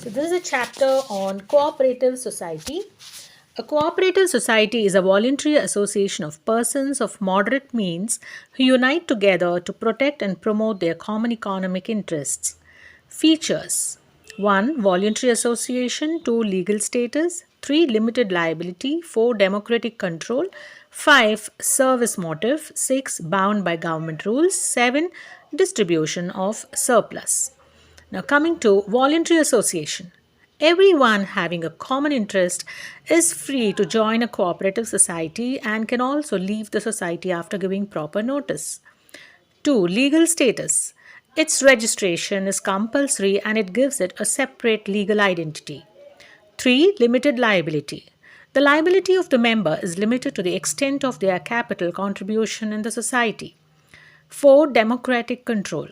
So, this is a chapter on cooperative society. A cooperative society is a voluntary association of persons of moderate means who unite together to protect and promote their common economic interests. Features: 1. Voluntary association, 2. Legal status, 3. Limited liability, 4. Democratic control, 5. Service motive, 6. Bound by government rules, 7. Distribution of surplus. Now, coming to voluntary association. Everyone having a common interest is free to join a cooperative society and can also leave the society after giving proper notice. 2. Legal status. Its registration is compulsory and it gives it a separate legal identity. 3. Limited liability. The liability of the member is limited to the extent of their capital contribution in the society. 4. Democratic control.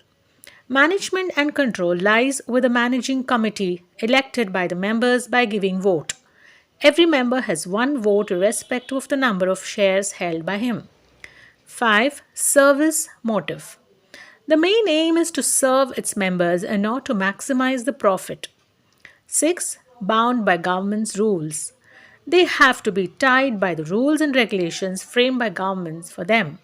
Management and control lies with the managing committee elected by the members by giving vote. Every member has one vote irrespective of the number of shares held by him. 5. Service motive. The main aim is to serve its members and not to maximize the profit. 6. Bound by government's rules. They have to be tied by the rules and regulations framed by governments for them.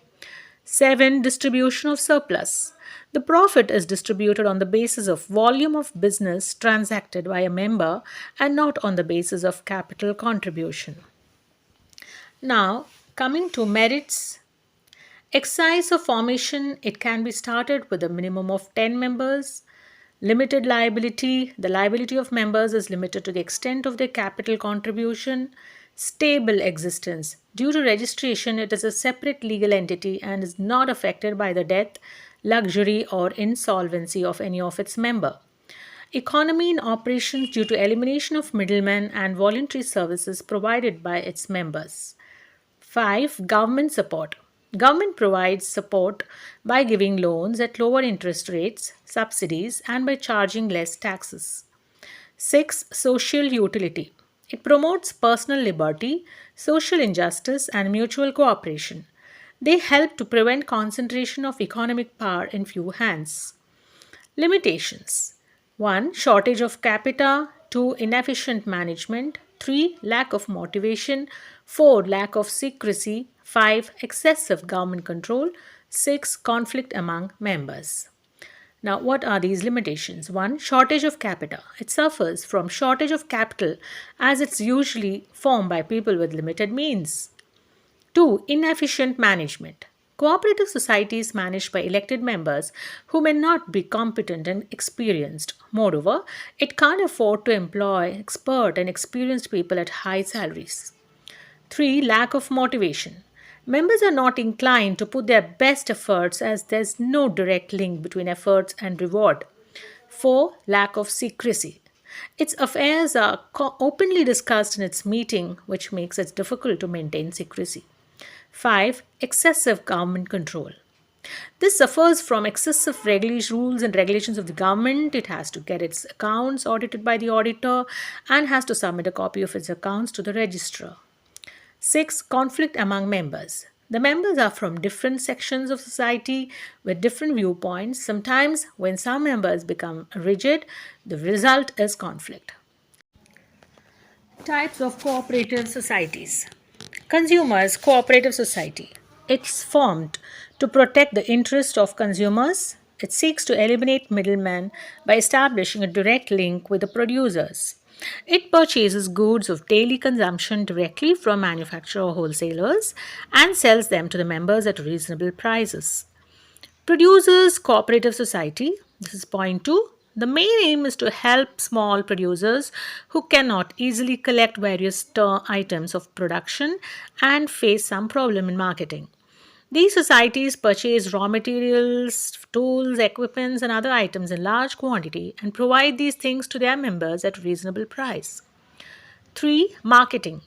7. Distribution of surplus. The profit is distributed on the basis of volume of business transacted by a member and not on the basis of capital contribution. Now, coming to merits. Exercise of formation, it can be started with a minimum of 10 members. Limited liability, the liability of members is limited to the extent of their capital contribution. Stable existence, due to registration, it is a separate legal entity and is not affected by the death, luxury, or insolvency of any of its members. Economy in operations due to elimination of middlemen and voluntary services provided by its members. 5. Government support. Government provides support by giving loans at lower interest rates, subsidies, and by charging less taxes. 6. Social utility. It promotes personal liberty, social injustice, and mutual cooperation. They help to prevent concentration of economic power in few hands. Limitations: 1. Shortage of capita, 2. Inefficient management, 3. Lack of motivation, 4. Lack of secrecy, 5. Excessive government control, 6. Conflict among members. Now, what are these limitations? 1. Shortage of capita. It suffers from shortage of capital as it's usually formed by people with limited means. 2. Inefficient management. Cooperative society is managed by elected members who may not be competent and experienced. Moreover, it can't afford to employ expert and experienced people at high salaries. 3. Lack of motivation. Members are not inclined to put their best efforts as there's no direct link between efforts and reward. 4. Lack of secrecy. Its affairs are openly discussed in its meeting, which makes it difficult to maintain secrecy. 5. Excessive government control. This suffers from excessive rules and regulations of the government. It has to get its accounts audited by the auditor and has to submit a copy of its accounts to the registrar. 6. Conflict among members. The members are from different sections of society with different viewpoints. Sometimes, when some members become rigid, the result is conflict. Types of cooperative societies. Consumers Cooperative Society. It's formed to protect the interest of consumers. It seeks to eliminate middlemen by establishing a direct link with the producers. It purchases goods of daily consumption directly from manufacturer or wholesalers and sells them to the members at reasonable prices. Producers Cooperative Society. This is point 2. The main aim is to help small producers who cannot easily collect various items of production and face some problem in marketing. These societies purchase raw materials, tools, equipments, and other items in large quantity and provide these things to their members at reasonable price. 3. Marketing.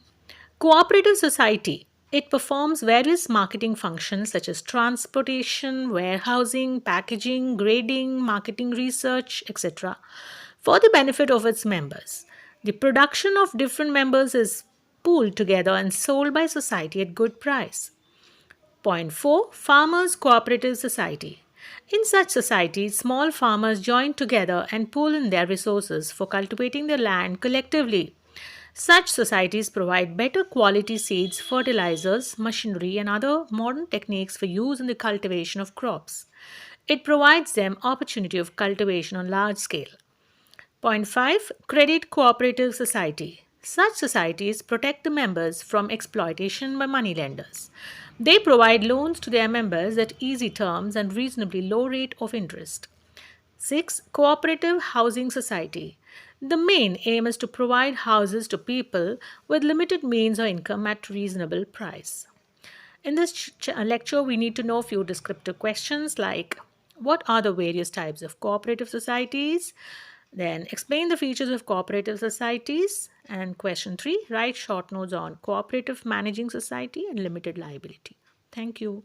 Cooperative society. It performs various marketing functions such as transportation, warehousing, packaging, grading, marketing research, etc. for the benefit of its members. The production of different members is pooled together and sold by society at good price. Point 4. Farmers Cooperative Society. In such societies, small farmers join together and pool in their resources for cultivating their land collectively. Such societies provide better quality seeds, fertilizers, machinery, and other modern techniques for use in the cultivation of crops. It provides them opportunity of cultivation on large scale. Point 5. Credit Cooperative Society. Such societies protect the members from exploitation by moneylenders. They provide loans to their members at easy terms and reasonably low rate of interest. 6. Cooperative Housing Society. The main aim is to provide houses to people with limited means or income at reasonable price. In this lecture, we need to know a few descriptive questions like what are the various types of cooperative societies? Then explain the features of cooperative societies. And question 3, write short notes on cooperative managing society and limited liability. Thank you.